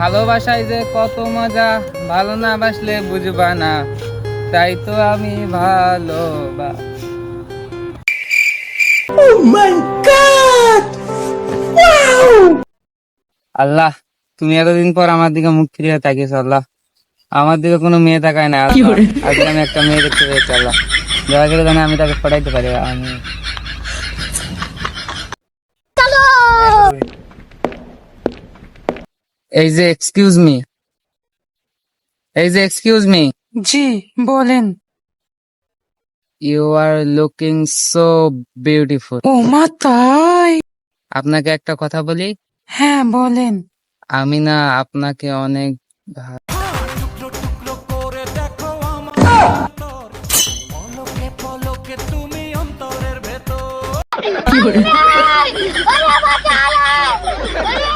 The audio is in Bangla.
ভালোবাসায় যে কত মজা, ভালো না বাসলে বুঝবা না, তাই তো আমি আল্লাহ, তুমি এতদিন পর আমার দিকে মুখ ফিরিয়ে তাকিয়েছো। আল্লাহ, আমার দিকে কোনো মেয়ে তাকায় না। আল্লাহ, আজকে আমি একটা মেয়ে দেখতে পেয়েছি। আল্লাহ, দয়া করে জানে আমি তাকে পড়াইতে পারি। আমি এই যে এক্সকিউজ মি, জি বলেন। You are looking so beautiful. ও মা তাই? আপনাকে একটা কথা বলি, হ্যাঁ বলেন। আমি না আপনাকে অনেক ওরে বাবা, ওরে বাবা,